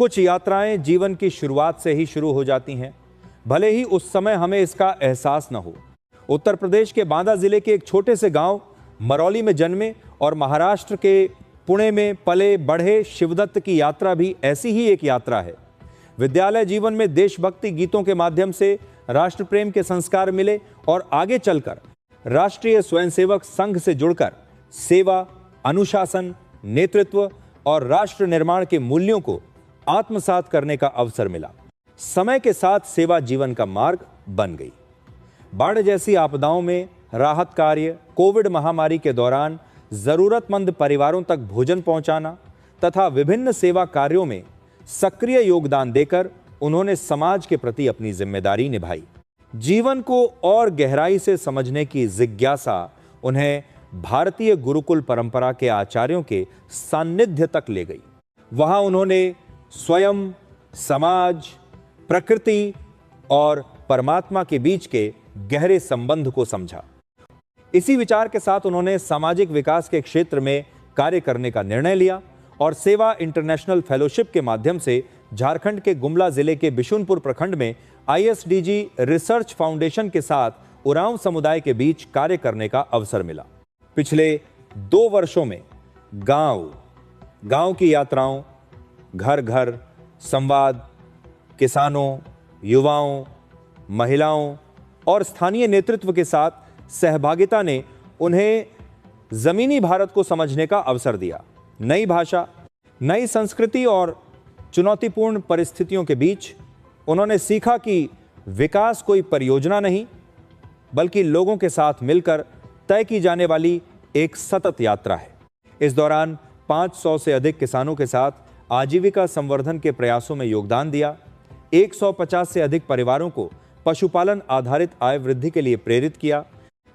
कुछ यात्राएं जीवन की शुरुआत से ही शुरू हो जाती हैं, भले ही उस समय हमें इसका एहसास न हो। उत्तर प्रदेश के बांदा जिले के एक छोटे से गांव मरौली में जन्मे और महाराष्ट्र के पुणे में पले बढ़े शिवदत्त की यात्रा भी ऐसी ही एक यात्रा है। विद्यालय जीवन में देशभक्ति गीतों के माध्यम से राष्ट्र प्रेम के संस्कार मिले और आगे चलकर राष्ट्रीय स्वयंसेवक संघ से जुड़कर सेवा, अनुशासन, नेतृत्व और राष्ट्र निर्माण के मूल्यों को आत्मसात करने का अवसर मिला। समय के साथ सेवा जीवन का मार्ग बन गई। बाढ़ जैसी आपदाओं में राहत कार्य, कोविड महामारी के दौरान जरूरतमंद परिवारों तक भोजन पहुंचाना तथा विभिन्न सेवा कार्यों में सक्रिय योगदान देकर उन्होंने समाज के प्रति अपनी जिम्मेदारी निभाई। जीवन को और गहराई से समझने की जिज्ञासा उन्हें भारतीय गुरुकुल परंपरा के आचार्यों के सान्निध्य तक ले गई। वहां उन्होंने स्वयं, समाज, प्रकृति और परमात्मा के बीच के गहरे संबंध को समझा। इसी विचार के साथ उन्होंने सामाजिक विकास के क्षेत्र में कार्य करने का निर्णय लिया और सेवा इंटरनेशनल फेलोशिप के माध्यम से झारखंड के गुमला जिले के बिशुनपुर प्रखंड में ISDG रिसर्च फाउंडेशन के साथ उरांव समुदाय के बीच कार्य करने का अवसर मिला। पिछले 2 वर्षों में गांव की यात्राओं, घर घर संवाद, किसानों, युवाओं, महिलाओं और स्थानीय नेतृत्व के साथ सहभागिता ने उन्हें जमीनी भारत को समझने का अवसर दिया। नई भाषा, नई संस्कृति और चुनौतीपूर्ण परिस्थितियों के बीच उन्होंने सीखा कि विकास कोई परियोजना नहीं, बल्कि लोगों के साथ मिलकर तय की जाने वाली एक सतत यात्रा है। इस दौरान 500 से अधिक किसानों के साथ आजीविका संवर्धन के प्रयासों में योगदान दिया। 150 से अधिक परिवारों को पशुपालन आधारित आय वृद्धि के लिए प्रेरित किया।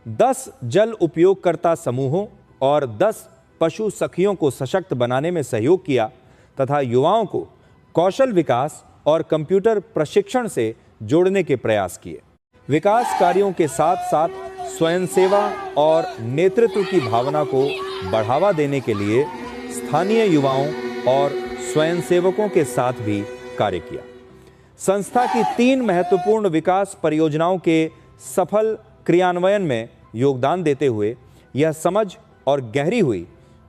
10 जल उपयोगकर्ता समूहों और 10 पशु सखियों को सशक्त बनाने में सहयोग किया तथा युवाओं को कौशल विकास और कंप्यूटर प्रशिक्षण से जोड़ने के प्रयास किए। विकास कार्यों के साथ साथ स्वयंसेवा और नेतृत्व की भावना को बढ़ावा देने के लिए स्थानीय युवाओं और स्वयंसेवकों के साथ भी कार्य किया। संस्था की 3 महत्वपूर्ण विकास परियोजनाओं के सफल क्रियान्वयन में योगदान देते हुए यह समझ और गहरी हुई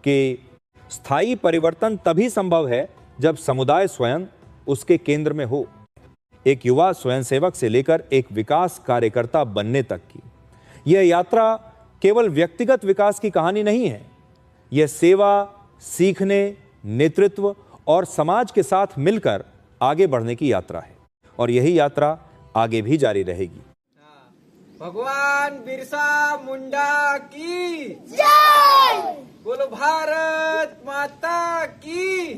कि स्थायी परिवर्तन तभी संभव है जब समुदाय स्वयं उसके केंद्र में हो। एक युवा स्वयंसेवक से लेकर एक विकास कार्यकर्ता बनने तक की यह यात्रा केवल व्यक्तिगत विकास की कहानी नहीं है। यह सेवा, सीखने, नेतृत्व और समाज के साथ मिलकर आगे बढ़ने की यात्रा है और यही यात्रा आगे भी जारी रहेगी। भगवान बिरसा मुंडा की जय। बोलो भारत माता की